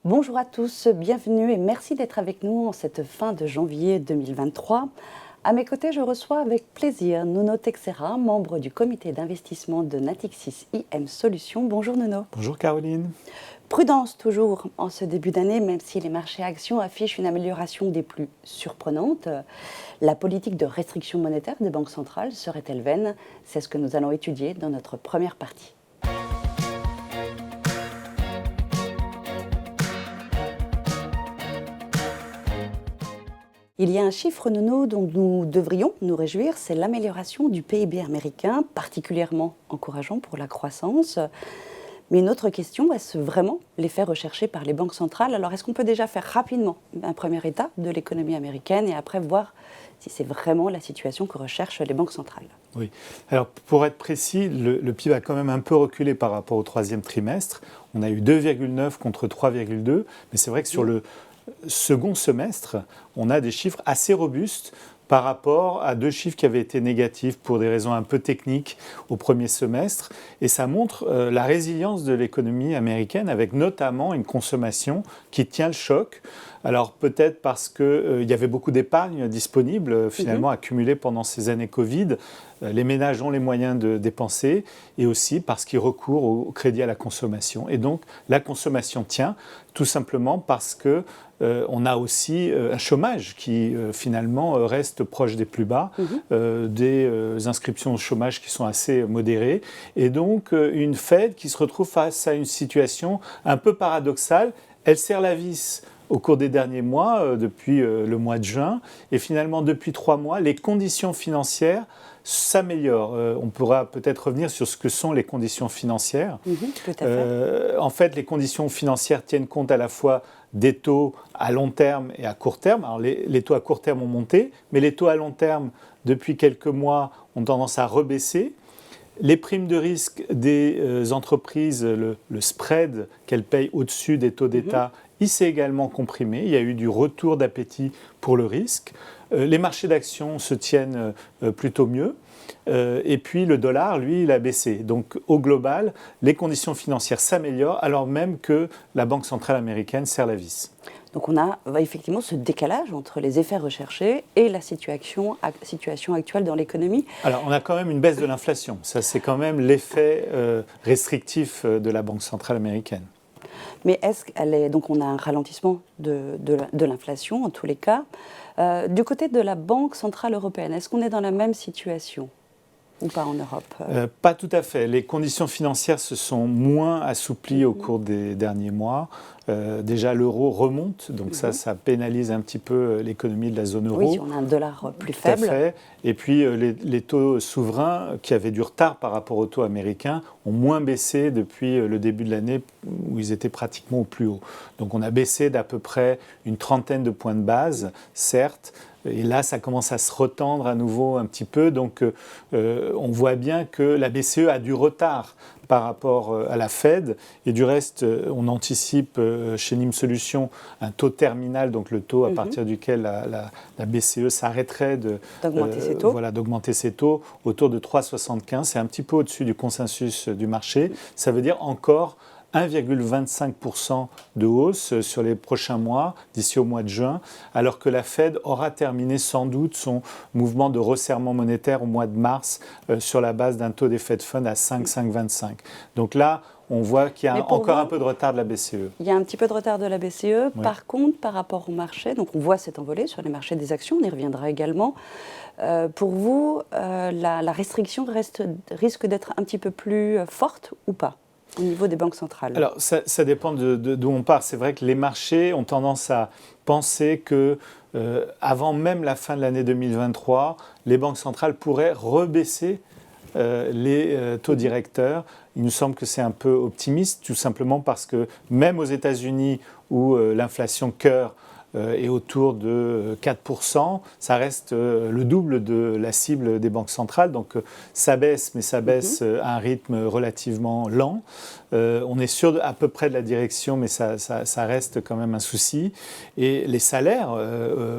Bonjour à tous, bienvenue et merci d'être avec nous en cette fin de janvier 2023. À mes côtés, je reçois avec plaisir Nuno Teixeira, membre du comité d'investissement de Natixis IM Solutions. Bonjour Nuno. Bonjour Caroline. Prudence toujours en ce début d'année, même si les marchés actions affichent une amélioration des plus surprenantes. La politique de restriction monétaire des banques centrales serait-elle vaine? C'est ce que nous allons étudier dans notre première partie. Il y a un chiffre, Nuno, dont nous devrions nous réjouir, c'est l'amélioration du PIB américain, particulièrement encourageant pour la croissance. Mais une autre question, est-ce vraiment l'effet recherché par les banques centrales? Alors, est-ce qu'on peut déjà faire rapidement un premier état de l'économie américaine et après voir si c'est vraiment la situation que recherchent les banques centrales? Oui. Alors, pour être précis, le PIB a quand même un peu reculé par rapport au troisième trimestre. On a eu 2,9 contre 3,2, mais c'est vrai que sur le second semestre, on a des chiffres assez robustes par rapport à deux chiffres qui avaient été négatifs pour des raisons un peu techniques au premier semestre. Et ça montre la résilience de l'économie américaine avec notamment une consommation qui tient le choc. Alors peut-être parce qu'il y avait beaucoup d'épargne disponible finalement accumulée pendant ces années Covid. Les ménages ont les moyens de dépenser et aussi parce qu'ils recourent au crédit à la consommation. Et donc la consommation tient tout simplement parce que on a aussi un chômage qui finalement reste proche des plus bas, des inscriptions au chômage qui sont assez modérées et donc une Fed qui se retrouve face à une situation un peu paradoxale. Elle serre la vis au cours des derniers mois, depuis le mois de juin, et finalement depuis 3 mois, les conditions financières s'améliorent. On pourra peut-être revenir sur ce que sont les conditions financières. Tout à fait. En fait, les conditions financières tiennent compte à la fois des taux à long terme et à court terme. Alors, les taux à court terme ont monté, mais les taux à long terme, depuis quelques mois, ont tendance à rebaisser. Les primes de risque des entreprises, le spread qu'elles payent au-dessus des taux d'État, il s'est également comprimé. Il y a eu du retour d'appétit pour le risque. Les marchés d'actions se tiennent plutôt mieux. Et puis le dollar, lui, il a baissé. Donc au global, les conditions financières s'améliorent alors même que la Banque centrale américaine serre la vis. Donc on a effectivement ce décalage entre les effets recherchés et la situation actuelle dans l'économie. Alors on a quand même une baisse de l'inflation. Ça, c'est quand même l'effet restrictif de la Banque centrale américaine. Mais donc on a un ralentissement de l'inflation en tous les cas. Du côté de la Banque centrale européenne, est-ce qu'on est dans la même situation ou pas en Europe? Pas tout à fait. Les conditions financières se sont moins assouplies au cours des derniers mois. Déjà, l'euro remonte, donc ça pénalise un petit peu l'économie de la zone euro. Oui, on a un dollar plus faible. Tout à fait. Et puis, les taux souverains, qui avaient du retard par rapport aux taux américains, ont moins baissé depuis le début de l'année, où ils étaient pratiquement au plus haut. Donc, on a baissé d'à peu près une trentaine de points de base, certes. Et là, ça commence à se retendre à nouveau un petit peu. Donc, on voit bien que la BCE a du retard par rapport à la Fed. Et du reste, on anticipe chez NIM Solutions un taux terminal, donc le taux à partir duquel la BCE s'arrêterait d'augmenter ses taux autour de 3,75. C'est un petit peu au-dessus du consensus du marché. Ça veut dire encore 1,25% de hausse sur les prochains mois, d'ici au mois de juin, alors que la Fed aura terminé sans doute son mouvement de resserrement monétaire au mois de mars sur la base d'un taux des Fed Funds à 5,25. Donc là, on voit qu'il y a encore un peu de retard de la BCE. Il y a un petit peu de retard de la BCE. Oui. Par contre, par rapport au marché, donc on voit cette envolée sur les marchés des actions, on y reviendra également. Pour vous, la restriction risque d'être un petit peu plus forte ou pas au niveau des banques centrales? Alors, ça dépend d'où on part. C'est vrai que les marchés ont tendance à penser que, avant même la fin de l'année 2023, les banques centrales pourraient rebaisser les taux directeurs. Il nous semble que c'est un peu optimiste, tout simplement parce que même aux États-Unis, où l'inflation cœur est autour de 4%. Ça reste le double de la cible des banques centrales. Donc ça baisse, mais ça baisse à un rythme relativement lent. On est sûr à peu près de la direction, mais ça reste quand même un souci. Et les salaires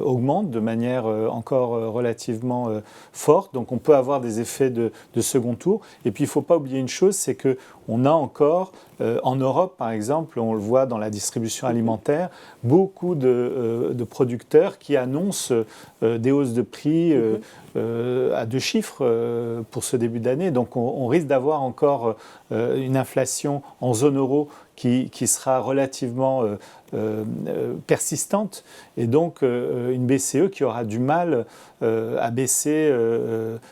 augmentent de manière encore relativement forte. Donc on peut avoir des effets de second tour. Et puis il ne faut pas oublier une chose, c'est qu'on a encore, en Europe par exemple, on le voit dans la distribution alimentaire, beaucoup de producteurs qui annoncent des hausses de prix à 2 chiffres pour ce début d'année. Donc on risque d'avoir encore une inflation en zone euro qui sera relativement persistante, et donc une BCE qui aura du mal à baisser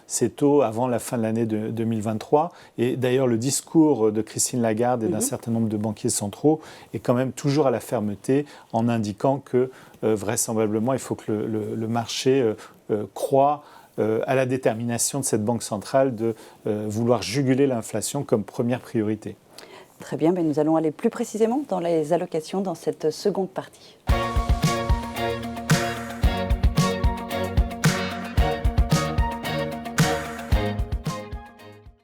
ses taux avant la fin de l'année 2023. Et d'ailleurs, le discours de Christine Lagarde et d'un certain nombre de banquiers centraux est quand même toujours à la fermeté, en indiquant que vraisemblablement, il faut que le marché croit à la détermination de cette banque centrale de vouloir juguler l'inflation comme première priorité. Très bien, mais nous allons aller plus précisément dans les allocations dans cette seconde partie.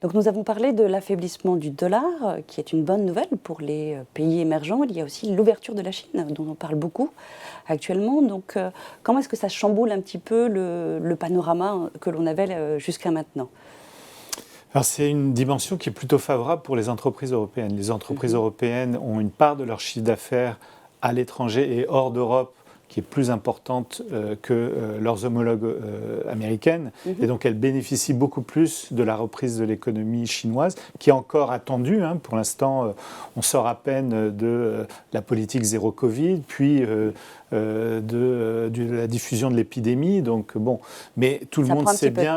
Donc nous avons parlé de l'affaiblissement du dollar, qui est une bonne nouvelle pour les pays émergents. Il y a aussi l'ouverture de la Chine, dont on parle beaucoup actuellement. Donc comment est-ce que ça chamboule un petit peu le panorama que l'on avait jusqu'à maintenant ? Alors c'est une dimension qui est plutôt favorable pour les entreprises européennes. Les entreprises européennes ont une part de leur chiffre d'affaires à l'étranger et hors d'Europe qui est plus importante que leurs homologues américaines. Et donc elles bénéficient beaucoup plus de la reprise de l'économie chinoise, qui est encore attendue. Pour l'instant, on sort à peine de la politique zéro Covid, puis de la diffusion de l'épidémie. Donc bon, mais tout le monde sait bien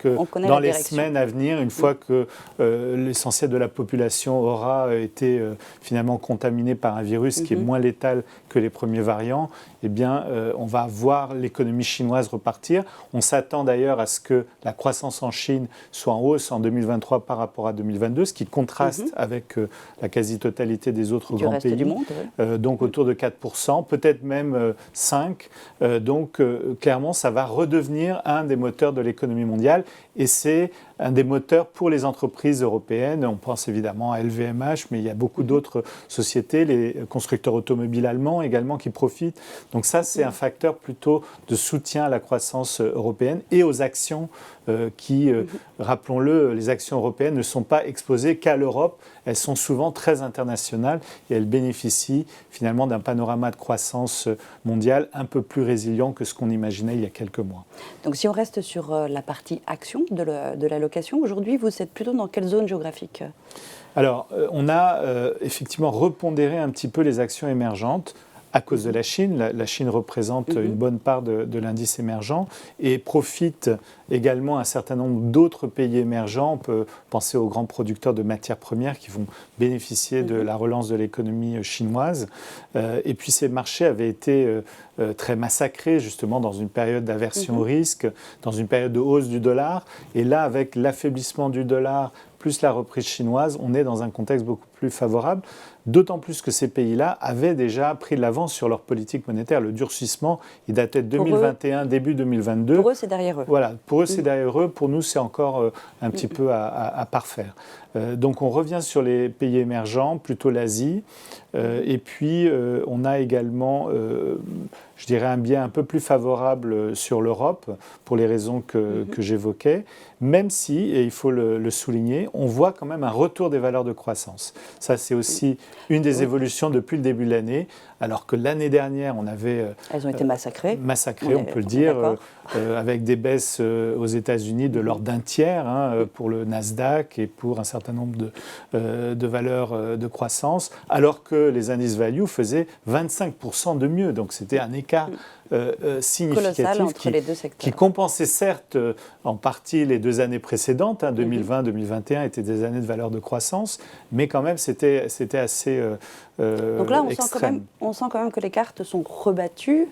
que dans les semaines à venir, une fois que l'essentiel de la population aura été finalement contaminée par un virus qui est moins létal que les premiers variants, eh bien, on va voir l'économie chinoise repartir. On s'attend d'ailleurs à ce que la croissance en Chine soit en hausse en 2023 par rapport à 2022, ce qui contraste avec la quasi-totalité des autres grands pays. Du monde, donc autour de 4%, peut-être même 5%. Donc clairement, ça va redevenir un des moteurs de l'économie mondiale, et c'est un des moteurs pour les entreprises européennes. On pense évidemment à LVMH, mais il y a beaucoup d'autres sociétés, les constructeurs automobiles allemands également qui profitent. Donc ça, c'est un facteur plutôt de soutien à la croissance européenne et aux actions qui, rappelons-le, les actions européennes ne sont pas exposées qu'à l'Europe. Elles sont souvent très internationales et elles bénéficient finalement d'un panorama de croissance mondiale un peu plus résilient que ce qu'on imaginait il y a quelques mois. Donc si on reste sur la partie action de l'allocation, aujourd'hui, vous êtes plutôt dans quelle zone géographique ? Alors, on a effectivement repondéré un petit peu les actions émergentes à cause de la Chine. La Chine représente une bonne part de l'indice émergent et profite également à un certain nombre d'autres pays émergents. On peut penser aux grands producteurs de matières premières qui vont bénéficier de la relance de l'économie chinoise. Et puis ces marchés avaient été très massacrés justement dans une période d'aversion au risque, dans une période de hausse du dollar. Et là, avec l'affaiblissement du dollar plus la reprise chinoise, on est dans un contexte beaucoup plus favorable, d'autant plus que ces pays-là avaient déjà pris de l'avance sur leur politique monétaire. Le durcissement, il datait de 2021, début 2022. Pour eux, c'est derrière eux. Voilà, pour eux, c'est derrière eux. Pour nous, c'est encore un petit peu à parfaire. Donc, on revient sur les pays émergents, plutôt l'Asie. Et puis, on a également, je dirais, un biais un peu plus favorable sur l'Europe, pour les raisons que j'évoquais, même si, et il faut le souligner, on voit quand même un retour des valeurs de croissance. Ça, c'est aussi une des évolutions depuis le début de l'année, alors que l'année dernière, on avait... Elles ont été massacrées. Massacrées, on peut le dire, avec des baisses aux États-Unis de l'ordre d'un tiers pour le Nasdaq et pour un certain nombre de valeurs de croissance, alors que les indices value faisaient 25% de mieux. Donc c'était un écart significatif entre les deux secteurs, qui compensait certes en partie les 2 années précédentes. 2020-2021 étaient des années de valeur de croissance, mais quand même c'était assez donc là, extrême. On sent quand même que les cartes sont rebattues,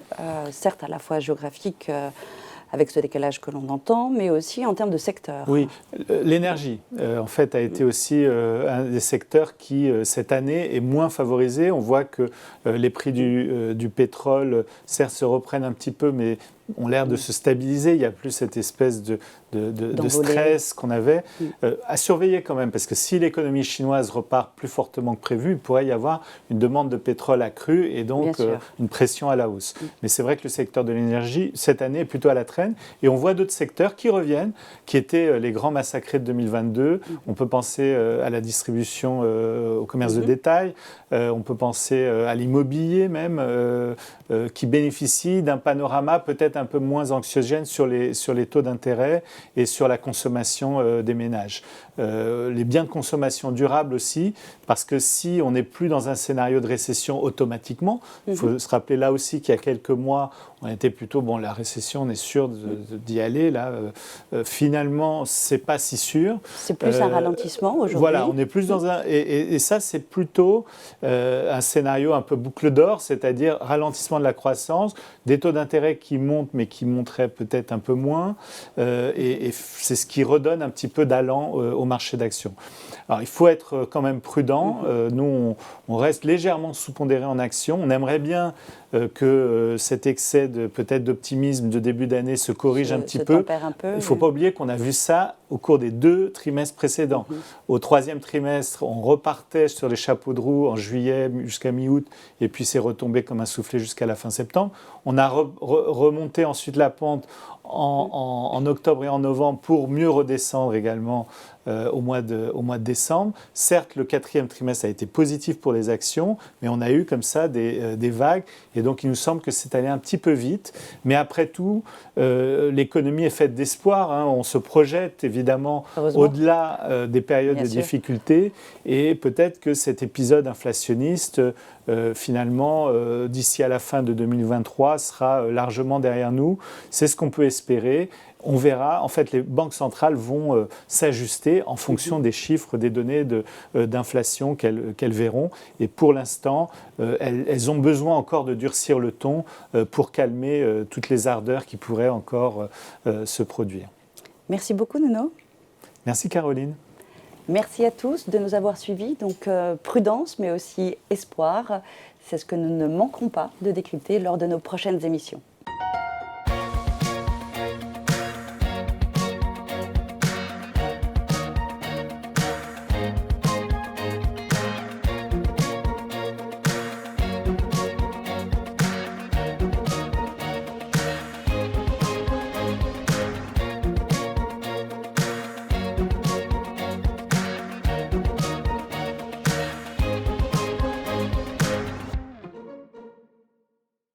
certes à la fois géographiques avec ce décalage que l'on entend, mais aussi en termes de secteur. Oui, l'énergie, en fait, a été aussi un des secteurs qui, cette année, est moins favorisé. On voit que les prix du pétrole, certes, se reprennent un petit peu, mais ont l'air de se stabiliser. Il n'y a plus cette espèce de stress qu'on avait. À surveiller quand même, parce que si l'économie chinoise repart plus fortement que prévu, il pourrait y avoir une demande de pétrole accrue et donc une pression à la hausse. Mais c'est vrai que le secteur de l'énergie, cette année, est plutôt à la traîne. Et on voit d'autres secteurs qui reviennent, qui étaient les grands massacrés de 2022. On peut penser à la distribution, au commerce de détail. On peut penser à l'immobilier même, qui bénéficie d'un panorama peut-être un peu moins anxiogène sur les taux d'intérêt et sur la consommation des ménages. Les biens de consommation durable aussi, parce que si on n'est plus dans un scénario de récession automatiquement, il faut se rappeler là aussi qu'il y a quelques mois, on était plutôt, bon, la récession, on est sûr d'y aller, là. Finalement, c'est pas si sûr. C'est plus un ralentissement aujourd'hui. Voilà, on est plus dans un... Et ça, c'est plutôt un scénario un peu boucle d'or, c'est-à-dire ralentissement de la croissance, des taux d'intérêt qui montent, mais qui monteraient peut-être un peu moins, et c'est ce qui redonne un petit peu d'allant au marché d'actions. Alors, il faut être quand même prudent. Nous, on reste légèrement sous-pondéré en actions. On aimerait bien que cet excès peut-être d'optimisme de début d'année se corrige un petit peu. Il ne faut pas oublier qu'on a vu ça au cours des 2 trimestres précédents. Au 3e trimestre, on repartait sur les chapeaux de roue en juillet jusqu'à mi-août, et puis c'est retombé comme un soufflé jusqu'à la fin septembre. On a remonté ensuite la pente en octobre et en novembre pour mieux redescendre également au mois de décembre. Certes, le 4e trimestre a été positif pour les actions, mais on a eu comme ça des vagues. Et donc, il nous semble que c'est allé un petit peu vite. Mais après tout, l'économie est faite d'espoir. On se projette évidemment au-delà des périodes de difficulté. Et peut-être que cet épisode inflationniste, finalement, d'ici à la fin de 2023, sera largement derrière nous. C'est ce qu'on peut espérer. On verra, en fait, les banques centrales vont s'ajuster en fonction des chiffres, des données d'inflation qu'elles verront. Et pour l'instant, elles ont besoin encore de durcir le ton pour calmer toutes les ardeurs qui pourraient encore se produire. Merci beaucoup, Nuno. Merci, Caroline. Merci à tous de nous avoir suivis. Donc, prudence, mais aussi espoir. C'est ce que nous ne manquerons pas de décrypter lors de nos prochaines émissions.